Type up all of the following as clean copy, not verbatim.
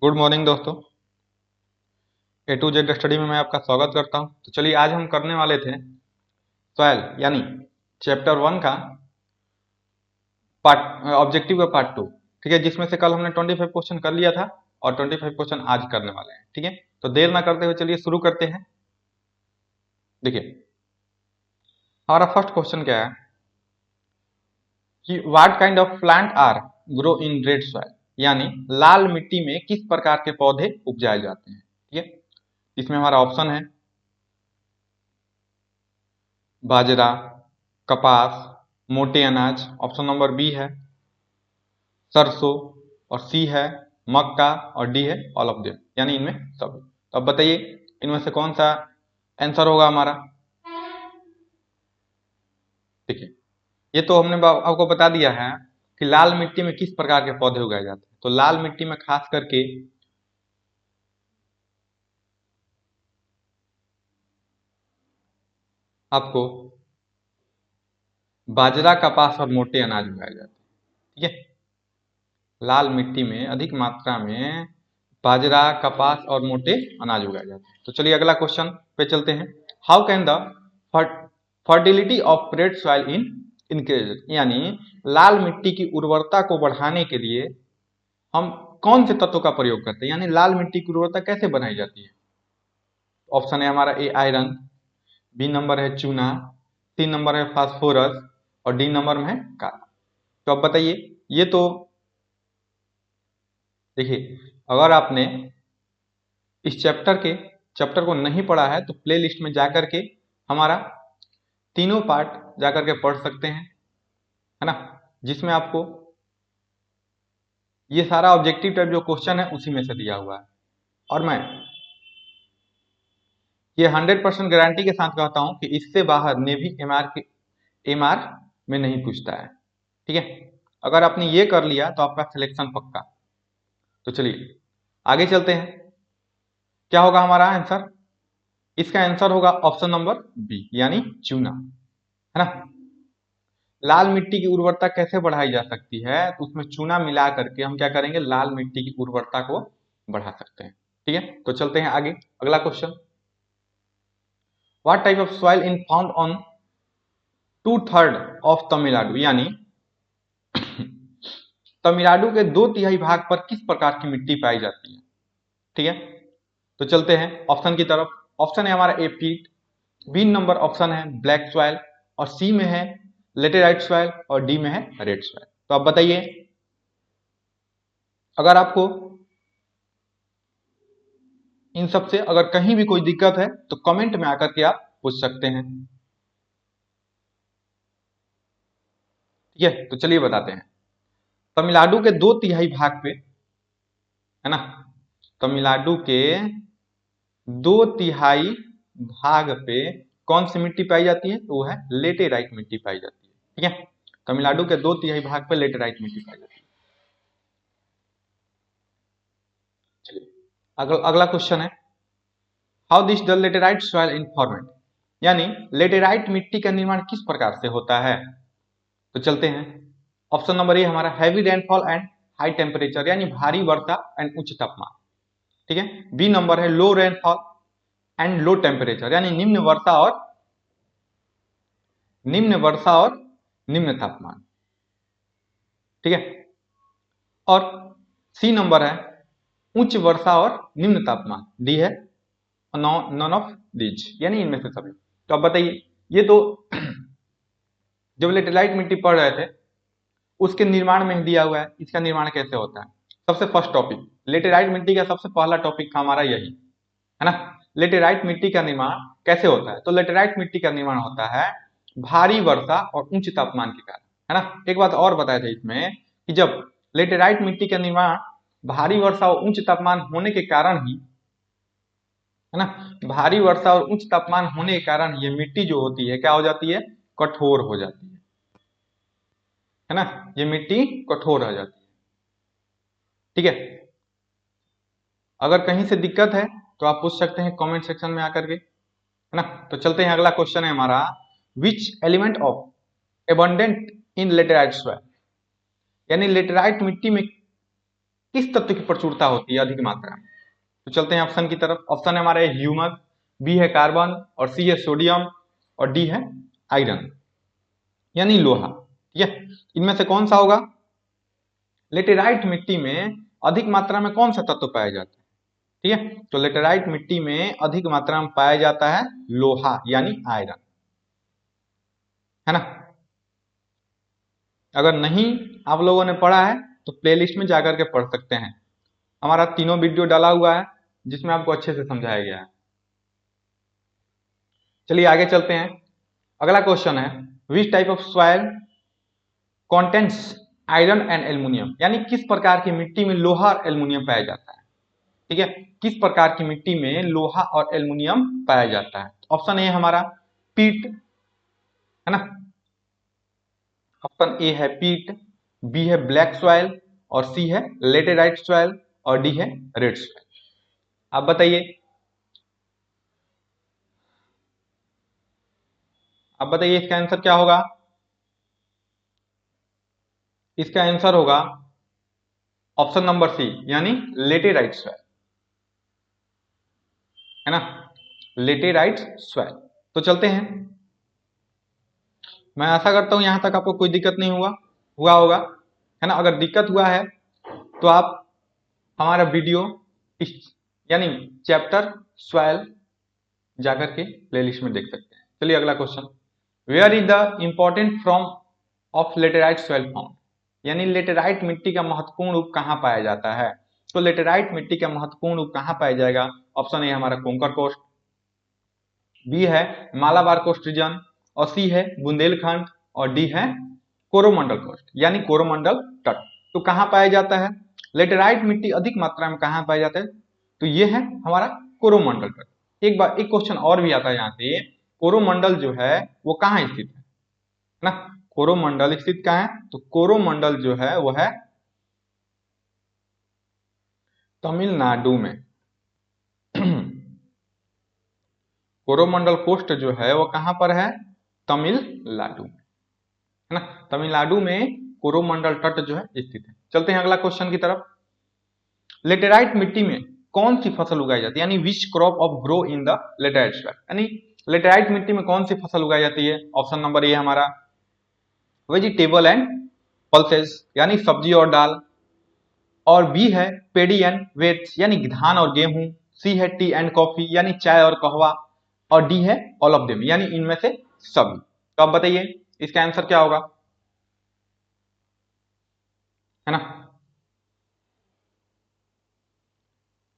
Good morning दोस्तों। ए to Z study में मैं आपका स्वागत करता हूं। तो चलिए आज हम करने वाले थे सॉइल यानी चैप्टर 1 का पार्ट ऑब्जेक्टिव का पार्ट 2। ठीक है, जिसमें से कल हमने 25 क्वेश्चन कर लिया था और 25 क्वेश्चन आज करने वाले हैं। ठीक है, तो देर ना करते हुए चलिए शुरू करते हैं। देखिए हमारा फर्स्ट क्वेश्चन क्या है कि what kind of plant are grow in red soil, यानी लाल मिट्टी में किस प्रकार के पौधे उपजाए जाते हैं। ठीक है, इसमें हमारा ऑप्शन है बाजरा, कपास, मोटे अनाज, ऑप्शन नंबर बी है सरसों, और सी है मक्का, और डी है ऑल ऑफ देम, यानी इनमें सभी। तो अब बताइए इनमें से कौन सा आंसर होगा हमारा। देखिए ये तो हमने आपको बता दिया है कि लाल मिट्टी में किस प्रकार के पौधे उगाए जाते हैं। तो लाल मिट्टी में खास करके आपको बाजरा, कपास और मोटे अनाज उगाए जाते हैं। ठीक है, लाल मिट्टी में अधिक मात्रा में बाजरा, कपास और मोटे अनाज उगाए जाते हैं। तो चलिए अगला क्वेश्चन पे चलते हैं। How can the fertility of red soil in increase, यानी लाल मिट्टी की उर्वरता को बढ़ाने के लिए हम कौन से तत्व का प्रयोग करते हैं, यानी लाल मिट्टी की उर्वरता कैसे बनाई जाती है। ऑप्शन है हमारा ए आयरन, बी नंबर है चूना, सी नंबर है फास्फोरस, और डी नंबर में है कार्बन। तो अब बताइए ये तो देखिए अगर आपने इस चैप्टर को नहीं पढ़ा है तो प्ले लिस्ट में जाकर के हमारा तीनों पार्ट जाकर के पढ़ सकते हैं, है ना, जिसमें आपको ये सारा ऑब्जेक्टिव टाइप जो क्वेश्चन है उसी में से दिया हुआ है। और मैं ये 100% गारंटी के साथ कहता हूं कि इससे बाहर नेवी एमआर में नहीं पूछता है। ठीक है, अगर आपने ये कर लिया तो आपका सिलेक्शन पक्का। तो चलिए आगे चलते हैं। क्या होगा हमारा आंसर, इसका आंसर होगा ऑप्शन नंबर बी यानी चूना, है ना। लाल मिट्टी की उर्वरता कैसे बढ़ाई जा सकती है, तो उसमें चूना मिला करके हम क्या करेंगे, लाल मिट्टी की उर्वरता को बढ़ा सकते हैं। ठीक है, तो चलते हैं आगे। अगला question, what type of soil in found on 2/3 of Tamil Nadu, यानी तमिलनाडु के 2/3 भाग पर किस प्रकार की मिट्टी पाई जाती है। ठीक है, तो चलते हैं ऑप्शन की तरफ। ऑप्शन है हमारा ए पीट, बी नंबर ऑप्शन है ब्लैक सॉइल, और सी में है लेटेराइट सॉइल, और डी में है रेड सॉइल। तो आप बताइए अगर आपको इन सब से अगर कहीं भी कोई दिक्कत है तो कमेंट में आकर के आप पूछ सकते हैं। ठीक है, तो चलिए बताते हैं। तमिलनाडु के 2/3 भाग पे, है ना, तमिलनाडु के 2/3 भाग पे कौन सी मिट्टी पाई जाती है, तो वो है लेटेराइट मिट्टी पाई जाती है। ठीक है, तमिलनाडु के 2/3 भाग पे लेटेराइट मिट्टी पाई जाती है। चलिए अगला क्वेश्चन है, how this the laterite soil in format, यानी लेटेराइट मिट्टी का निर्माण किस प्रकार से होता है। तो चलते हैं। ऑप्शन नंबर ए हमारा heavy rainfall and high temperature, यानी भारी वर्षा एंड उच्च तापमान। ठीक है, बी नंबर है लो रेनफॉल एंड लो टेम्परेचर, यानी निम्न वर्षा और निम्न तापमान। ठीक है, और सी नंबर है उच्च वर्षा और निम्न तापमान। डी है नॉन ऑफ दीज, यानी इनमें से सभी। तो अब बताइए ये तो जब लेटेराइट मिट्टी पढ़ रहे थे उसके निर्माण में दिया हुआ है, इसका निर्माण कैसे होता है। सबसे फर्स्ट टॉपिक लेटेराइट मिट्टी का सबसे पहला टॉपिक था हमारा यही, है ना। लेटेराइट मिट्टी का निर्माण कैसे होता है, तो लेटेराइट मिट्टी का निर्माण होता है भारी वर्षा और उच्च तापमान के कारण, है ना। एक बात और बताया था इसमें कि जब लेटेराइट मिट्टी का निर्माण भारी वर्षा और उच्च तापमान होने के कारण ही, है ना, भारी वर्षा और उच्च तापमान होने के कारण ये मिट्टी जो होती है क्या हो जाती है, कठोर हो जाती है ना, ये मिट्टी कठोर हो जाती है। ठीक है, अगर कहीं से दिक्कत है तो आप पूछ सकते हैं कमेंट सेक्शन में आकर के, है ना। तो चलते हैं अगला क्वेश्चन है हमारा, which element of abundant in laterite soil, यानी लेटेराइट मिट्टी में किस तत्व की प्रचुरता होती है अधिक मात्रा में? तो चलते हैं ऑप्शन की तरफ। ऑप्शन है हमारा ह्यूमस, बी है कार्बन, और सी है सोडियम, और डी है आयरन यानी लोहा। ठीक है, इनमें से कौन सा होगा? लेटेराइट मिट्टी में अधिक मात्रा में कौन सा तत्व पाया जाता है? ठीक है, तो लेटेराइट मिट्टी में अधिक मात्रा में पाया जाता है लोहा यानी आयरन, है ना। अगर नहीं आप लोगों ने पढ़ा है तो प्लेलिस्ट में जाकर के पढ़ सकते हैं, हमारा तीनों वीडियो डाला हुआ है जिसमें आपको अच्छे से समझाया गया है। चलिए आगे चलते हैं। अगला क्वेश्चन है which type of soil contents iron and aluminium, यानी किस प्रकार की मिट्टी में लोहा और एल्युमिनियम पाया जाता है। ठीक है, किस प्रकार की मिट्टी में लोहा और एल्युमिनियम पाया जाता है? ऑप्शन ए हमारा पीट, है ना। ऑप्शन ए है पीट, बी है ब्लैक सॉइल, और सी है लेटेराइट सॉइल, और डी है रेड सॉइल। आप बताइए, आप बताइए इसका आंसर क्या होगा? इसका आंसर होगा ऑप्शन नंबर सी यानी लेटेराइट सॉइल, है ना, लेटेराइट सॉइल। तो चलते हैं, मैं आशा करता हूं यहां तक आपको कोई दिक्कत नहीं हुआ होगा, है ना। अगर दिक्कत हुआ है तो आप हमारा वीडियो इस यानी चैप्टर सॉइल जाकर के प्लेलिस्ट में देख सकते हैं। चलिए अगला question, where is the important form of laterite soil found, यानी लेटेराइट मिट्टी का महत्वपूर्ण रूप कहां पाया जाता है? तो लेटेराइट मिट्टी का महत्वपूर्ण रूप कहां पाया जाएगा? ऑप्शन ए हमारा कोंकर कोस्ट, बी है मालाबार कोस्ट रीजन, और सी है बुंदेलखंड, और डी है कोरोमंडल कोस्ट यानी कोरोमंडल तट। तो कहां पाया जाता है लेटेराइट मिट्टी अधिक मात्रा में? कहां पाया जाता है? तो ये है हमारा कोरोमंडल तट। एक बार एक क्वेश्चन और भी आता है यहाँ पे, कोरोमंडल जो है वो कहाँ स्थित है ना। कोरोमंडल स्थित कहाँ है? तो कोरोमंडल जो है वो है तमिलनाडु में। कोरोमंडल कोस्ट जो है वो कहां पर है? तमिलनाडु में, है ना। तमिलनाडु में कोरोमंडल तट जो है स्थित है। चलते हैं अगला क्वेश्चन की तरफ। लेटेराइट मिट्टी में कौन सी फसल उगाई जाती है, यानी which crop of grow in the laterite soil, यानी लेटेराइट मिट्टी में कौन सी फसल उगाई जाती है? ऑप्शन नंबर ए हमारा वेजिटेबल एंड पल्सेस यानी सब्जी और दाल, और बी है पेडी एंड वेट्स यानी धान और गेहूं, सी है टी एंड कॉफी यानी चाय और कहवा, और डी है ऑल ऑफ देम यानी इनमें से सभी। तो आप बताइए इसका आंसर क्या होगा, है ना।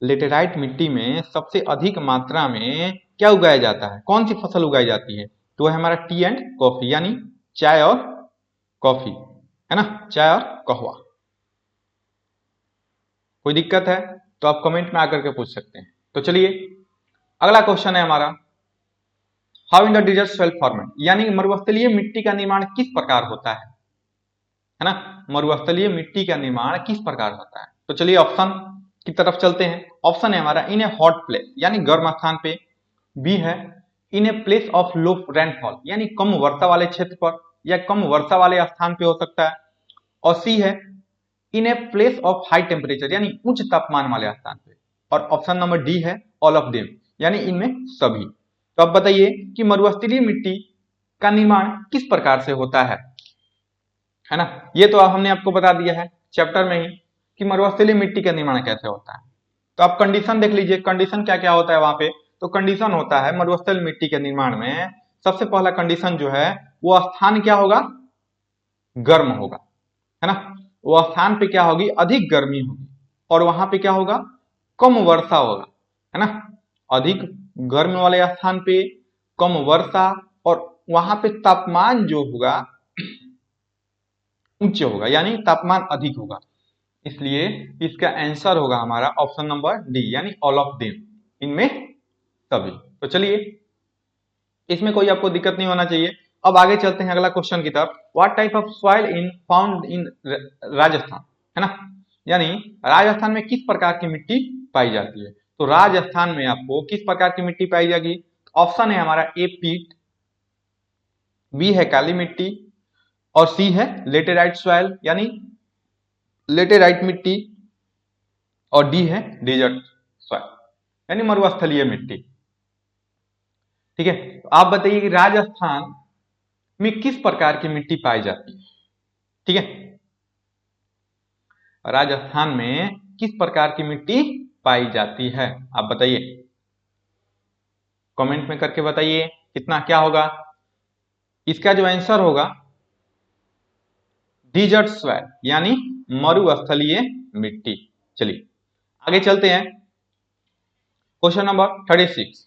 लेटेराइट मिट्टी में सबसे अधिक मात्रा में क्या उगाया जाता है, कौन सी फसल उगाई जाती है? तो है हमारा टी एंड कॉफी यानी चाय और कॉफी, है ना, चाय और कहवा। कोई दिक्कत है तो आप कमेंट में आकर के पूछ सकते हैं। तो चलिए अगला क्वेश्चन है हमारा, how in the dessert soil format, यानी मरुस्थलीय मिट्टी का निर्माण किस प्रकार होता है ना। मरुस्थलीय मिट्टी का निर्माण किस प्रकार होता है? तो चलिए ऑप्शन की तरफ चलते हैं। ऑप्शन है हमारा इन ए हॉट प्लेस यानी गर्म स्थान पे, बी है in a place of low rainfall यानी कम वर्षा वाले क्षेत्र पर या कम वर्षा वाले स्थान पे हो सकता है, और सी है in a place of high temperature यानी उच्च तापमान वाले स्थान पे, और ऑप्शन नंबर डी है ऑल ऑफ देम यानी इनमें सभी। तो अब बताइए कि मरुस्थलीय मिट्टी का निर्माण किस प्रकार से होता है ना। ये तो हमने आपको बता दिया है चैप्टर में ही कि मरुस्थलीय मिट्टी का निर्माण कैसे होता है। तो आप कंडीशन देख लीजिए, कंडीशन क्या क्या होता है वहां पे। तो कंडीशन होता है मरुस्थलीय मिट्टी के निर्माण में, सबसे पहला कंडीशन जो है वो स्थान क्या होगा, गर्म होगा, है ना। वो स्थान पे क्या होगी, अधिक गर्मी होगी, और वहां पे क्या होगा, कम वर्षा होगा, है ना। अधिक गर्मी वाले स्थान पे कम वर्षा, और वहां पे तापमान जो होगा उच्च होगा यानी तापमान अधिक होगा। इसलिए इसका आंसर होगा हमारा ऑप्शन नंबर डी यानी ऑल ऑफ देम, इनमें सभी। तो चलिए इसमें कोई आपको दिक्कत नहीं होना चाहिए। अब आगे चलते हैं अगला क्वेश्चन की तरफ, what type of soil in found इन राजस्थान, है ना, यानी राजस्थान में किस प्रकार की मिट्टी पाई जाती है। तो राजस्थान में आपको किस प्रकार की मिट्टी पाई जाएगी? ऑप्शन है हमारा ए पीट, बी है काली मिट्टी, और सी है लेटेराइट सॉइल यानी लेटेराइट मिट्टी, और डी है डेजर्ट सॉइल यानी मरुस्थलीय मिट्टी। ठीक है, तो आप बताइए कि राजस्थान में किस प्रकार की मिट्टी पाई जाती है। ठीक है, राजस्थान में किस प्रकार की मिट्टी पाई जाती है आप बताइए, कमेंट में करके बताइए कितना क्या होगा। इसका जो आंसर होगा डिजर्ट सॉइल यानी मरुस्थलीय मिट्टी। चलिए आगे चलते हैं। क्वेश्चन नंबर 36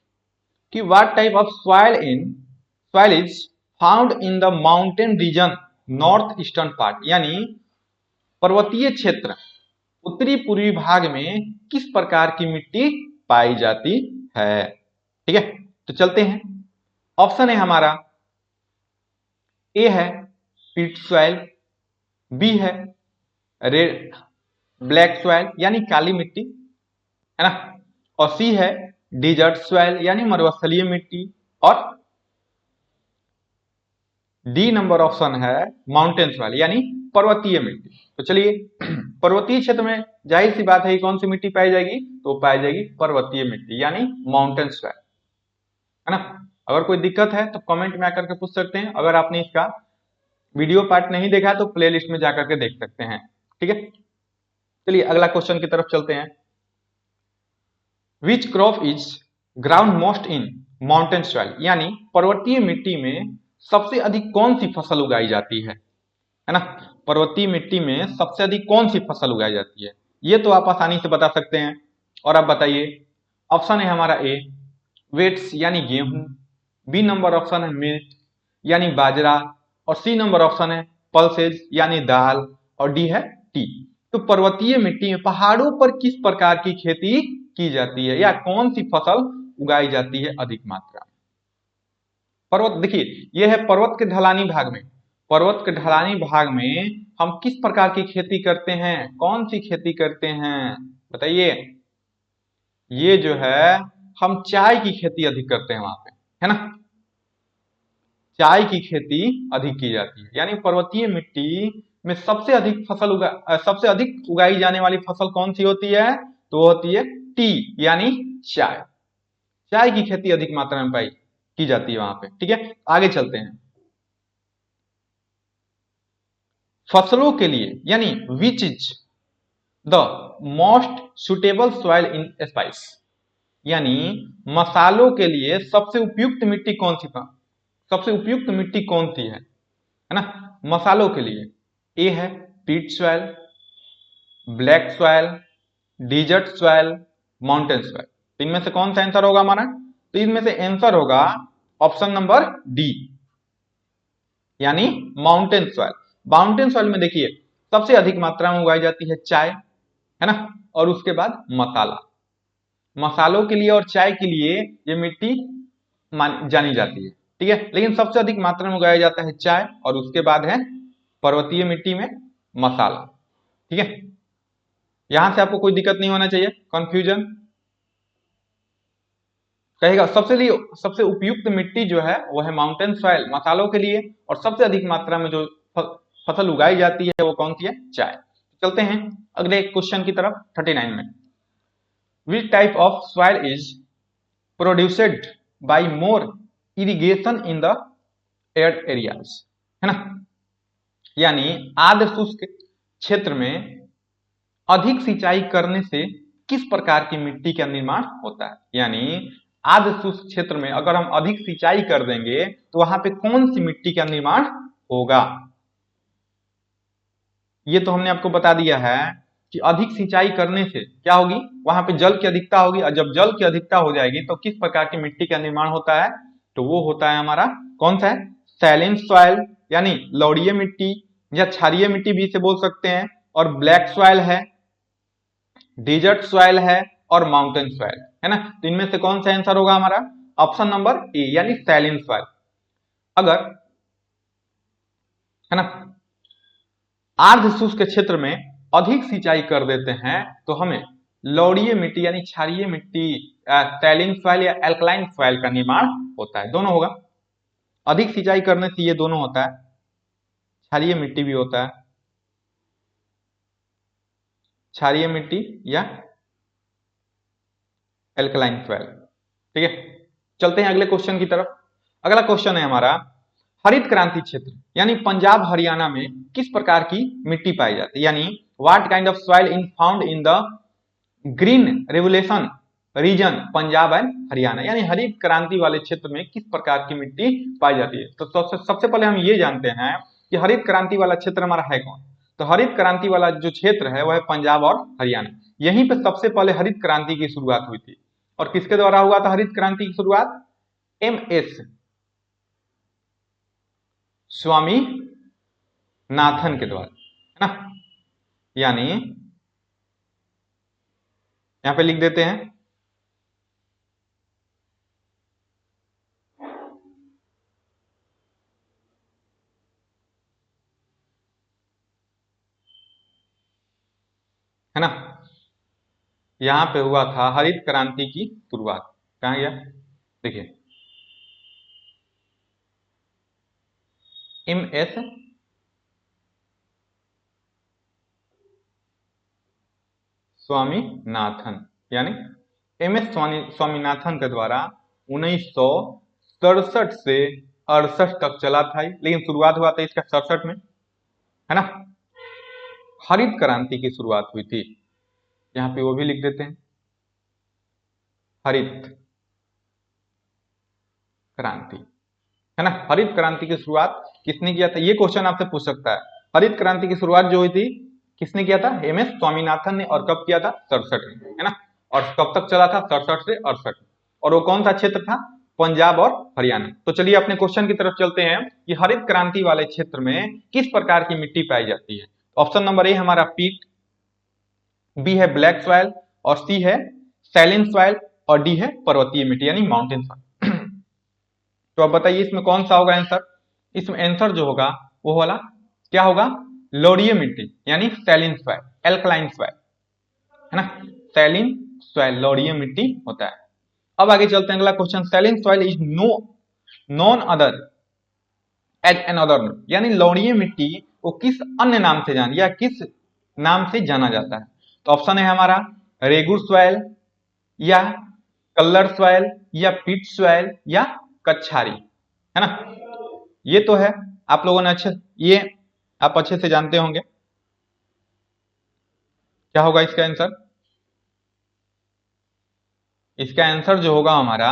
कि what type of soil is found in the mountain region north eastern part, यानी पर्वतीय क्षेत्र उत्तरी पूर्वी भाग में किस प्रकार की मिट्टी पाई जाती है। ठीक है, तो चलते हैं। ऑप्शन है हमारा ए है पीट सॉइल, बी है रेड ब्लैक सॉइल यानी काली मिट्टी, है ना, और सी है डिजर्ट सॉइल यानी मरुस्थलीय मिट्टी, और डी नंबर ऑप्शन है माउंटेन सॉइल यानी पर्वतीय मिट्टी। तो चलिए पर्वतीय क्षेत्र में जाहिर सी बात है कौन सी मिट्टी पाई जाएगी, तो पाई जाएगी पर्वतीय मिट्टी यानी माउंटेन सॉइल, है ना। अगर कोई दिक्कत है तो कमेंट में आकर के पूछ सकते हैं। अगर आपने इसका वीडियो पार्ट नहीं देखा तो प्लेलिस्ट में जाकर के देख सकते हैं। ठीक है, चलिए अगला क्वेश्चन की तरफ चलते हैं। Which crop is ground most in mountain soil, यानी पर्वतीय मिट्टी में सबसे अधिक कौन सी फसल उगाई जाती है ना। पर्वतीय मिट्टी में सबसे अधिक कौन सी फसल उगाई जाती है, ये तो आप आसानी से बता सकते हैं। और आप बताइए। ऑप्शन है हमारा ए वेट्स यानी गेहूं, बी नंबर ऑप्शन है मिर्च यानी बाजरा, और सी नंबर ऑप्शन है पल्सेज यानी दाल, और डी है टी। तो पर्वतीय मिट्टी में पहाड़ों पर किस प्रकार की खेती की जाती है या कौन सी फसल उगाई जाती है अधिक मात्रा में। पर्वत देखिए यह है पर्वत के ढलानी भाग में, पर्वत के ढलानी भाग में हम किस प्रकार की खेती करते हैं, कौन सी खेती करते हैं बताइए। ये जो है हम चाय की खेती अधिक करते हैं वहां पे, है ना, चाय की खेती अधिक की जाती है। यानी पर्वतीय मिट्टी में सबसे अधिक उगाई जाने वाली फसल कौन सी होती है, तो होती है टी यानी चाय। चाय की खेती अधिक मात्रा में पाई की जाती है वहां पे। ठीक है, आगे चलते हैं। फसलों के लिए यानी विच is the most suitable soil in spice, यानी मसालों के लिए सबसे उपयुक्त मिट्टी कौन सी सबसे उपयुक्त मिट्टी कौन सी है ना, मसालों के लिए। ए है peat soil, black soil, desert soil, mountain soil. तो इनमें से कौन सा आंसर होगा हमारा, तो इनमें से आंसर होगा ऑप्शन नंबर डी यानी माउंटेन सॉइल। माउंटेन सॉइल में देखिए सबसे अधिक मात्रा में उगाई जाती है चाय, है ना, और उसके बाद मसाला। मसालों के लिए और चाय के लिए ये मिट्टी जानी जाती है। ठीक है, लेकिन सबसे अधिक मात्रा में उगाया जाता है चाय और उसके बाद है पर्वतीय मिट्टी में मसाला। ठीक है, यहां से आपको कोई दिक्कत नहीं होना चाहिए, कंफ्यूजन कहेगा। सबसे उपयुक्त मिट्टी जो है वो है माउंटेन सॉइल मसालों के लिए, और सबसे अधिक मात्रा में जो फसल उगाई जाती है वो कौन सी है, चाय। चलते हैं अगले क्वेश्चन की तरफ 39 में। Which type of soil is produced by more irrigation in the air areas, है ना, यानी आर्द्र शुष्क क्षेत्र में अधिक सिंचाई करने से किस प्रकार की मिट्टी का निर्माण होता है। यानी आर्द्र शुष्क क्षेत्र में अगर हम अधिक सिंचाई कर देंगे तो वहां पे कौन सी मिट्टी का निर्माण होगा। ये तो हमने आपको बता दिया है कि अधिक सिंचाई करने से क्या होगी, वहां पे जल की अधिकता होगी, और जब जल की अधिकता हो जाएगी तो किस प्रकार की मिट्टी का निर्माण होता है, तो वो होता है हमारा कौन सा है, सैलिन सॉइल यानी लवणीय मिट्टी या क्षारीय मिट्टी भी इसे बोल सकते हैं, और ब्लैक सॉइल है, डिजर्ट सॉइल है, और माउंटेन सॉइल, है ना। तो इनमें से कौन सा आंसर होगा हमारा, ऑप्शन नंबर ए यानी सैलिन सॉइल। अगर है ना आर्द्र शुष्क क्षेत्र में अधिक सिंचाई कर देते हैं तो हमें लवणीय मिट्टी यानी क्षारीय मिट्टी सैलिन सॉइल या एल्कलाइन सॉइल का निर्माण होता है, दोनों होगा। अधिक सिंचाई करने से ये दोनों होता है, क्षारीय मिट्टी भी होता है, क्षारीय मिट्टी या एल्कलाइन सॉइल। ठीक है, चलते हैं अगले क्वेश्चन की तरफ। अगला क्वेश्चन है हमारा, हरित क्रांति क्षेत्र यानी पंजाब हरियाणा में किस प्रकार की मिट्टी पाई जाती है, यानी what kind of soil in found in the green revolution region Punjab and Haryana, यानी हरित क्रांति वाले क्षेत्र में किस प्रकार की मिट्टी पाई जाती है। तो सबसे पहले हम ये जानते हैं कि हरित क्रांति वाला क्षेत्र हमारा है कौन। तो हरित क्रांति वाला जो क्षेत्र है वह है पंजाब और हरियाणा। यहीं पे सबसे पहले हरित क्रांति की शुरुआत हुई थी। और किसके द्वारा हुआ था हरित क्रांति की शुरुआत? MS स्वामीनाथन के द्वारा, है ना। यानी यहां पे लिख देते हैं, है ना। यहां पे हुआ था हरित क्रांति की शुरुआत। कहां गया, देखिए MS स्वामीनाथन, यानी MS स्वामीनाथन के द्वारा 1967 से 68 तक चला था, लेकिन शुरुआत हुआ था इसका 67 में, है ना। हरित क्रांति की शुरुआत हुई थी, यहां पे वो भी लिख देते हैं, हरित क्रांति, है ना। हरित क्रांति की शुरुआत किसने किया था, ये क्वेश्चन आपसे पूछ सकता है। हरित क्रांति की शुरुआत जो हुई थी किसने किया था? MS स्वामीनाथन ने। और कब किया था? 67 में, है ना। और कब तक चला था? 67 से 68। और वो कौन सा क्षेत्र था? पंजाब और हरियाणा। तो चलिए अपने क्वेश्चन की तरफ चलते हैं कि हरित क्रांति वाले क्षेत्र में किस प्रकार की मिट्टी पाई जाती है। ऑप्शन नंबर ए हमारा पीट, बी है ब्लैक सॉइल, और सी है सैलिन सॉइल, और डी है पर्वतीय मिट्टी यानी माउंटेन सॉइल। तो अब बताइए इसमें कौन सा होगा आंसर? इसमें आंसर जो होगा वो वाला क्या होगा? लोरीय मिट्टी यानी सैलिन सॉइल, एल्कलाइन सॉइल, है ना। सैलिन सॉइल लोरीय मिट्टी होता है। अब आगे चलते हैं, अगला question, saline soil is known other as an other, यानी लोरीय मिट्टी को किस अन्य नाम से जान या किस नाम से जाना जाता है। तो ऑप्शन है हमारा रेगुर सॉइल, या कलर सॉइल, या पिट सॉइल, या कच्छारी, है ना। ये तो है आप लोगों ने ये आप अच्छे से जानते होंगे। क्या होगा इसका आंसर? इसका आंसर जो होगा हमारा,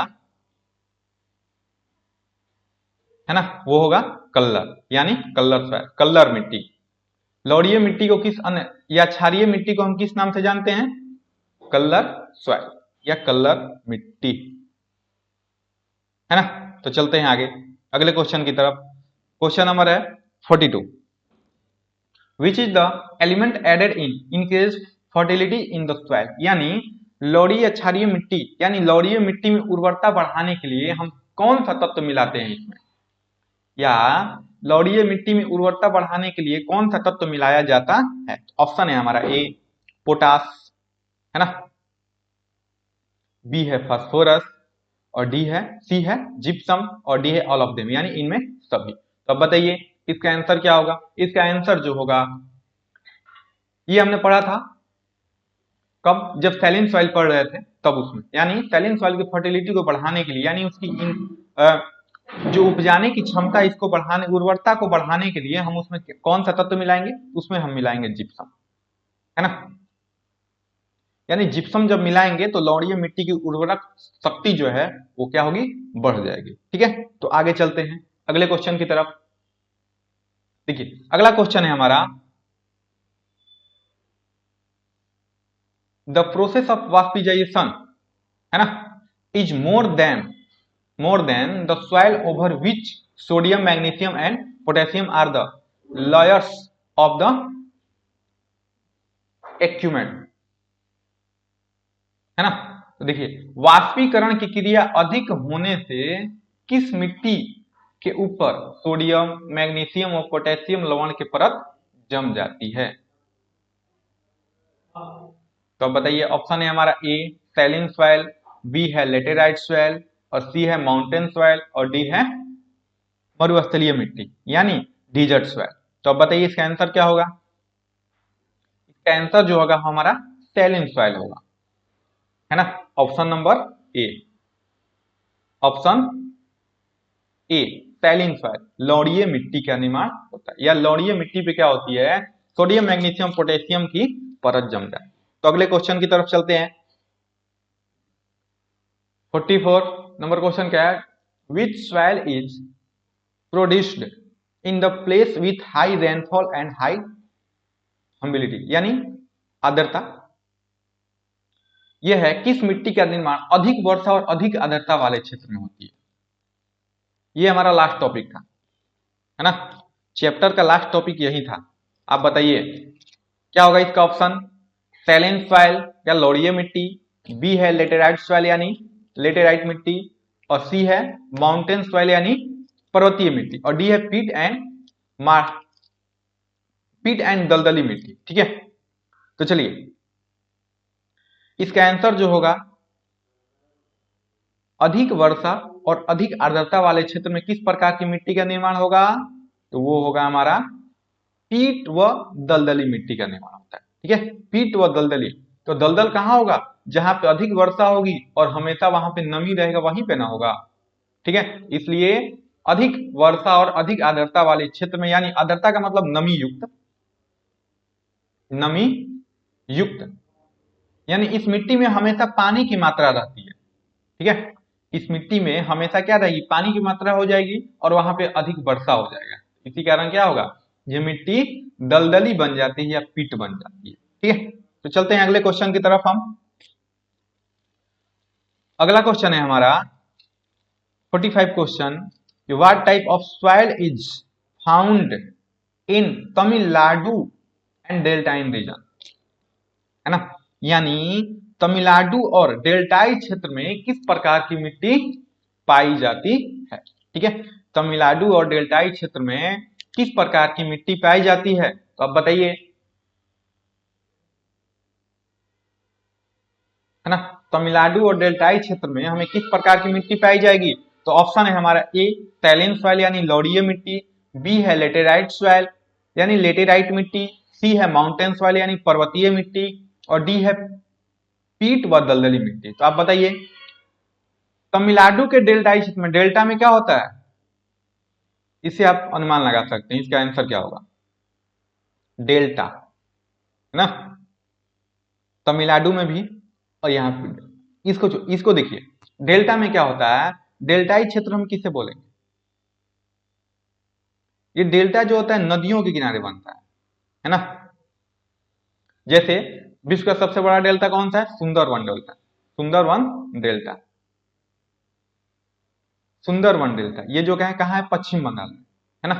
है ना, वो होगा कल्लर, यानी कल्लर सॉइल, कल्लर मिट्टी। लौड़ीय मिट्टी को किस अन्य या क्षारीय मिट्टी को हम किस नाम से जानते हैं? कल्लर सॉइल या कल्लर मिट्टी, है ना। तो चलते हैं आगे अगले क्वेश्चन की तरफ। क्वेश्चन नंबर है 42, which is the element added in increase fertility in the soil, यानी लौड़ीय या क्षारीय मिट्टी यानी लौड़ीय मिट्टी में उर्वरता बढ़ाने के लिए हम कौन सा तत्व मिलाते हैं इसमें, या लौड़ीय मिट्टी में उर्वरता बढ़ाने के लिए कौन सा तत्व मिलाया जाता है। ऑप्शन है हमारा ए पोटास, है ना, बी है फास्फोरस, और सी है जिप्सम, और डी है ऑल ऑफ देम, यानी इनमें सभी। तो अब बताइए इसका आंसर क्या होगा? इसका आंसर जो होगा, ये हमने पढ़ा था कब? जब सैलिन सॉइल पढ़ रहे थे तब, उसमें यानी सैलिन सॉइल की फर्टिलिटी को बढ़ाने के लिए, यानी उसकी जो उपजाने की क्षमता, इसको बढ़ाने, उर्वरता को बढ़ाने के लिए हम उसमें कौन सा तत्व मिलाएंगे? उसमें हम मिलाएंगे जिप्सम, है ना। यानी जिप्सम जब मिलाएंगे तो लौड़ीय मिट्टी की उर्वरक शक्ति जो है वो क्या होगी? बढ़ जाएगी। ठीक है, तो आगे चलते हैं अगले क्वेश्चन की तरफ। देखिए अगला क्वेश्चन है हमारा, द प्रोसेस ऑफ वाष्पीजाइजेशन, है ना, is more than the soil over which sodium, magnesium and potassium are the layers of the एक्यूमेंट, है ना। तो देखिए वाष्पीकरण की क्रिया अधिक होने से किस मिट्टी के ऊपर सोडियम, मैग्नीशियम और पोटेशियम लवण की परत जम जाती है। तो अब बताइए, ऑप्शन है हमारा ए सैलिन सॉइल, बी है लेटेराइट सॉइल, और सी है माउंटेन सॉइल, और डी है मरुस्थलीय मिट्टी यानी डिजर्ट सॉइल। तो अब बताइए इसका आंसर क्या होगा? इसका आंसर जो होगा हमारा सैलिन सॉइल होगा, है ना। Option number A, option A saline soil, लौड़ीय मिट्टी का निर्माण होता है, या लौड़ीय मिट्टी पे क्या होती है, सोडियम मैग्नीशियम पोटेशियम की परत जम जाए। तो अगले क्वेश्चन की तरफ चलते हैं। 44 नंबर क्वेश्चन क्या है, विच soil is produced in the place with high rainfall and high humidity, यानी आर्द्रता। यह है किस मिट्टी का निर्माण अधिक वर्षा और अधिक आर्द्रता वाले क्षेत्र में होती है। ये हमारा लास्ट टॉपिक था, है ना, चैप्टर का लास्ट टॉपिक यही था। आप बताइए क्या होगा इसका ऑप्शन, सैलिन सॉइल या लौड़ीय मिट्टी, बी है लेटेराइट सॉइल यानी लेटेराइट मिट्टी, और सी है माउंटेन सॉइल यानी पर्वतीय मिट्टी, और डी है पीट एंड दलदली मिट्टी। ठीक है, तो चलिए इसका आंसर जो होगा, अधिक वर्षा और अधिक आर्द्रता वाले क्षेत्र में किस प्रकार की मिट्टी का निर्माण होगा, तो वो होगा हमारा पीट व दलदली मिट्टी का निर्माण होता है। ठीक है, पीट व दलदली, तो दलदल कहां होगा, जहां पे अधिक वर्षा होगी और हमेशा वहां पे नमी रहेगा, वहीं पे ना होगा। ठीक है, इसलिए अधिक वर्षा और अधिक आर्द्रता वाले क्षेत्र में, यानी आर्द्रता का मतलब नमी युक्त, नमी युक्त, यानी इस मिट्टी में हमेशा पानी की मात्रा रहती है। ठीक है, इस मिट्टी में हमेशा क्या रहेगी, पानी की मात्रा हो जाएगी और वहां पे अधिक वर्षा हो जाएगा। इसी कारण क्या होगा, ये मिट्टी दलदली बन जाती है या पीट बन जाती है। ठीक है, तो चलते हैं अगले क्वेश्चन की तरफ हम। अगला क्वेश्चन है हमारा 45 question, what type of soil is found in Tamil Nadu and deltaic region, है ना, यानी तमिलनाडु और डेल्टाई क्षेत्र में किस प्रकार की मिट्टी पाई जाती है। ठीक है, तमिलनाडु और डेल्टाई क्षेत्र में किस प्रकार की मिट्टी पाई जाती है, तो अब बताइए, है ना, तमिलनाडु और डेल्टाई क्षेत्र में हमें किस प्रकार की मिट्टी पाई जाएगी। तो ऑप्शन है हमारा ए सैलिन सॉइल यानी लौड़ीय मिट्टी, बी है लेटेराइट सॉइल यानी लेटेराइट मिट्टी, सी है माउंटेन सॉइल यानी पर्वतीय मिट्टी, और डी है पीट व दलदली मिट्टी। तो आप बताइए तमिलनाडु के डेल्टाई क्षेत्र में, डेल्टा में क्या होता है, इससे आप अनुमान लगा सकते हैं इसका आंसर क्या होगा, डेल्टा, है ना, तमिलनाडु में भी और यहाँ पे। इसको देखिए, डेल्टा में क्या होता है, डेल्टाई क्षेत्र हम किसे बोलेंगे, ये डेल्टा जो होता है नदियों के किनारे बनता है ना। जैसे विश्व का सबसे बड़ा डेल्टा कौन सा है, Sundarban delta, Sundarban delta, Sundarban delta, ये जो क्या है कहाँ है, पश्चिम बंगाल में, है ना,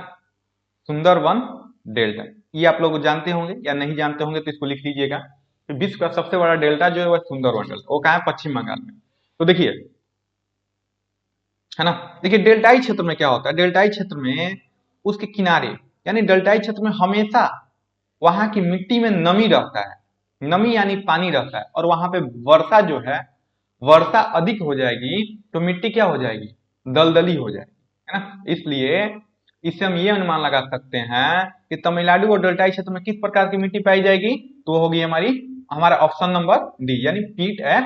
सुंदरवन डेल्टा। ये आप लोग जानते होंगे या नहीं जानते होंगे तो इसको लिख लीजिएगा। तो विश्व का सबसे बड़ा डेल्टा जो है वह सुंदरवन डेल्टा, वो कहाँ है, पश्चिम बंगाल में। तो देखिए, है ना, देखिए डेल्टाई क्षेत्र में क्या होता है, डेल्टाई क्षेत्र में उसके किनारे, यानी डेल्टाई क्षेत्र में हमेशा वहां की मिट्टी में नमी रहता है, नमी यानी पानी रहता है, और वहां पे वर्षा जो है, वर्षा अधिक हो जाएगी तो मिट्टी क्या हो जाएगी, दलदली हो जाएगी, है ना। इसलिए इससे हम ये अनुमान लगा सकते हैं कि तमिलनाडु और डेल्टाई क्षेत्र में किस प्रकार की मिट्टी पाई जाएगी, तो वो होगी हमारा ऑप्शन नंबर डी, यानी पीट है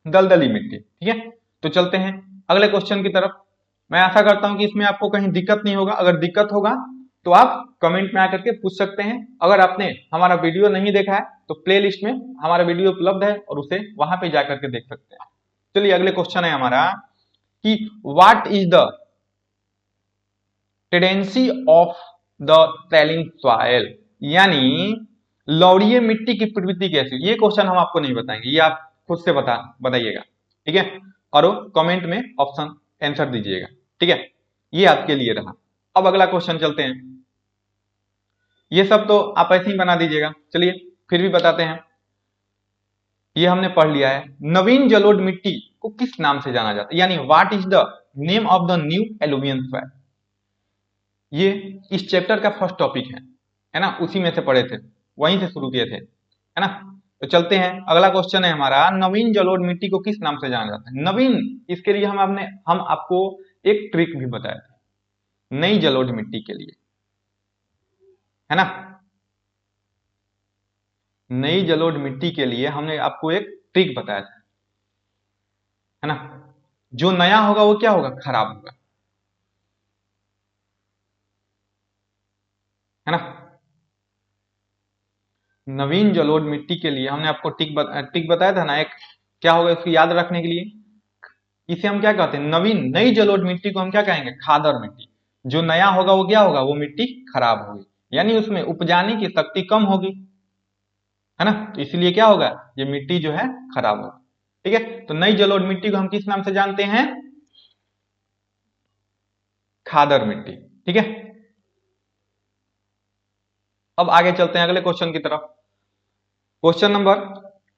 दलदली मिट्टी। ठीक है, तो चलते हैं अगले क्वेश्चन की तरफ। मैं आशा करता हूं कि इसमें आपको कहीं दिक्कत नहीं होगा, अगर दिक्कत होगा तो आप कमेंट में आकर के पूछ सकते हैं। अगर आपने हमारा वीडियो नहीं देखा है तो प्लेलिस्ट में हमारा वीडियो उपलब्ध है और उसे वहां पे जाकर के देख सकते हैं। चलिए अगले क्वेश्चन है हमारा कि what is the tendency of the saline soil, यानी लौड़ीय मिट्टी की प्रवृत्ति कैसी, ये क्वेश्चन हम आपको नहीं बताएंगे, ये आप खुद से बताइएगा। ठीक है, और कमेंट में ऑप्शन आंसर दीजिएगा। ठीक है, ये आपके लिए रहा। अब अगला क्वेश्चन चलते हैं, ये सब तो आप ऐसे ही बना दीजिएगा, चलिए फिर भी बताते हैं। ये हमने पढ़ लिया है, नवीन जलोढ़ मिट्टी को किस नाम से जाना जाता है, यानी what is the name of the new alluvial soil. ये इस चैप्टर का फर्स्ट टॉपिक है ना, उसी में से पढ़े थे, वहीं से शुरू किए थे, है ना। तो चलते हैं अगला क्वेश्चन है हमारा, नवीन जलोढ़ मिट्टी को किस नाम से जाना जाता है। नवीन, इसके लिए हम आपको एक ट्रिक भी बताए थे नई जलोढ़ मिट्टी के लिए, है ना। नई जलोढ़ मिट्टी के लिए हमने आपको एक ट्रिक बताया था, है ना। जो नया होगा वो क्या होगा, खराब होगा, है ना। नवीन जलोढ़ मिट्टी के लिए हमने आपको ट्रिक बताया था ना एक, क्या होगा इसको याद रखने के लिए, इसे हम क्या कहते हैं, नवीन नई जलोढ़ मिट्टी को हम क्या कहेंगे, खादर मिट्टी। जो नया होगा वो क्या होगा, वो मिट्टी खराब होगी, यानी उसमें उपजाने की शक्ति कम होगी, है ना। तो इसलिए क्या होगा, ये मिट्टी जो है खराब होगा। ठीक है, तो नई जलोढ़ मिट्टी को हम किस नाम से जानते हैं, खादर मिट्टी। ठीक है, अब आगे चलते हैं अगले क्वेश्चन की तरफ। क्वेश्चन नंबर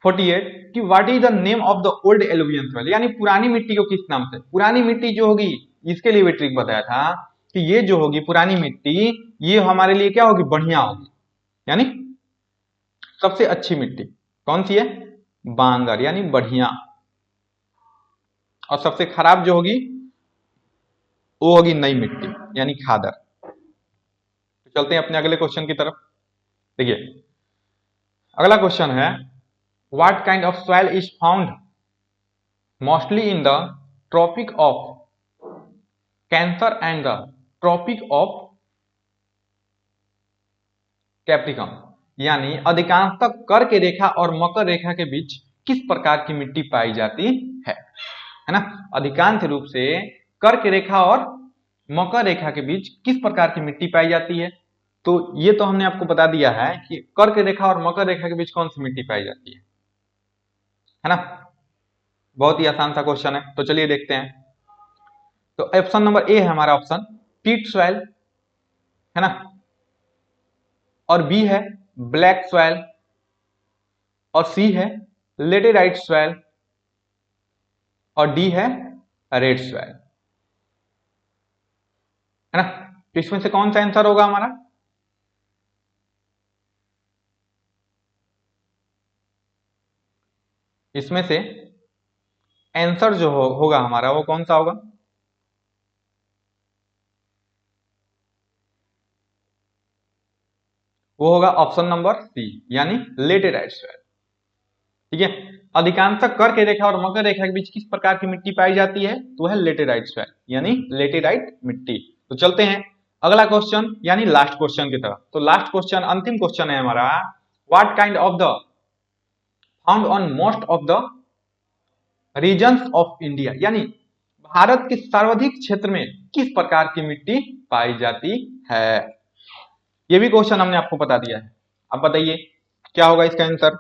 48 कि what is the name of the old alluvial soil, यानी पुरानी मिट्टी को किस नाम से, पुरानी मिट्टी जो होगी इसके लिए भी ट्रिक बताया था कि ये जो होगी पुरानी मिट्टी, ये हमारे लिए क्या होगी, बढ़िया होगी, यानी सबसे अच्छी मिट्टी कौन सी है, बांगर यानी बढ़िया। और सबसे खराब जो होगी वो होगी नई मिट्टी यानी खादर। तो चलते हैं अपने अगले क्वेश्चन की तरफ। देखिए अगला क्वेश्चन है, what kind of soil is found mostly in the Tropic of Cancer and the Tropic of Capricorn, यानी अधिकांशतः कर्क रेखा और मकर रेखा के बीच किस प्रकार की मिट्टी पाई जाती है ना। अधिकांश रूप से कर्क रेखा और मकर रेखा के बीच किस प्रकार की मिट्टी पाई जाती है, तो ये तो हमने आपको बता दिया है कि कर्क रेखा और मकर रेखा के बीच कौन सी मिट्टी पाई जाती है ना। बहुत ही आसान सा क्वेश्चन है, तो चलिए देखते हैं। तो ऑप्शन नंबर ए है हमारा ऑप्शन पीट सॉइल, है ना, और बी है ब्लैक सॉइल, और सी है लेटेराइट सॉइल, और डी है रेड सॉइल, है ना। तो इसमें से कौन सा आंसर होगा हमारा, इसमें से आंसर जो होगा हमारा वो कौन सा होगा, वो होगा ऑप्शन नंबर सी यानी लेटेराइट सॉइल। ठीक है, अधिकांशतः कर्क रेखा और मकर रेखा के बीच किस प्रकार की मिट्टी पाई जाती है, तो है लेटेराइट सॉइल यानी लेटेराइट मिट्टी। तो चलते हैं अगला क्वेश्चन यानी लास्ट क्वेश्चन की तरफ। तो लास्ट क्वेश्चन अंतिम क्वेश्चन है हमारा, what kind of the found on most of the regions of India, यानी भारत के सर्वाधिक क्षेत्र में किस प्रकार की मिट्टी पाई जाती है। ये भी क्वेश्चन हमने आपको बता दिया है, अब बताइए क्या होगा इसका आंसर।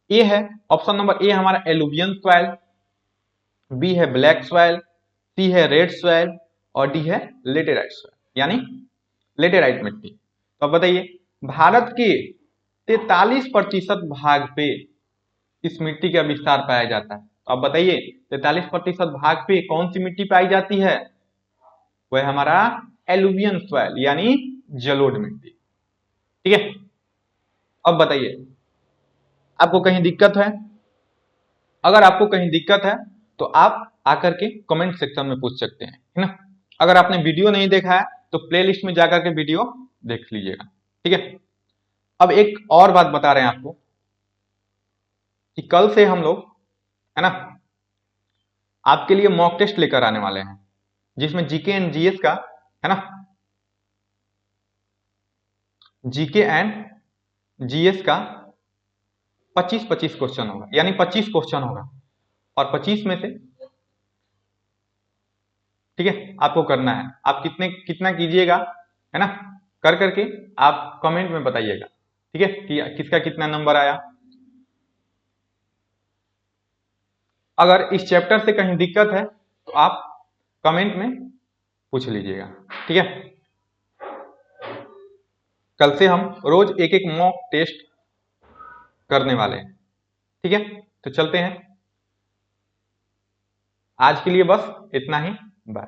ए है ऑप्शन नंबर ए हमारा एलुवियन सॉइल, बी है ब्लैक सॉइल, सी है रेड सॉइल, और डी है लेटेराइट सॉइल यानी लेटेराइट मिट्टी। तो अब बताइए भारत के 43% भाग पे इस मिट्टी का विस्तार पाया जाता है, तो अब बताइए 43% भाग पे कौन सी मिट्टी पाई जाती है, वह हमारा एलुवियन सॉइल यानी जलोढ़ मिट्टी। ठीक है, अब बताइए आपको कहीं दिक्कत है, अगर आपको कहीं दिक्कत है तो आप आकर के कमेंट सेक्शन में पूछ सकते हैं, है ना। अगर आपने वीडियो नहीं देखा है तो प्लेलिस्ट में जाकर के वीडियो देख लीजिएगा। ठीक है, अब एक और बात बता रहे हैं आपको कि कल से हम लोग, है ना, आपके लिए मॉक टेस्ट लेकर आने वाले हैं जिसमें जीके एंड जीएस का, है ना, जीके एंड जीएस का 25-25 क्वेश्चन होगा, यानी 25 क्वेश्चन होगा, और 25 में से, ठीक है, आपको करना है, आप कितना कीजिएगा, है ना, कर करके आप कमेंट में बताइएगा, ठीक है, कि किसका कितना नंबर आया। अगर इस चैप्टर से कहीं दिक्कत है तो आप कमेंट में पूछ लीजिएगा। ठीक है, कल से हम रोज एक एक मॉक टेस्ट करने वाले हैं। ठीक है, तो चलते हैं, आज के लिए बस इतना ही, बाय।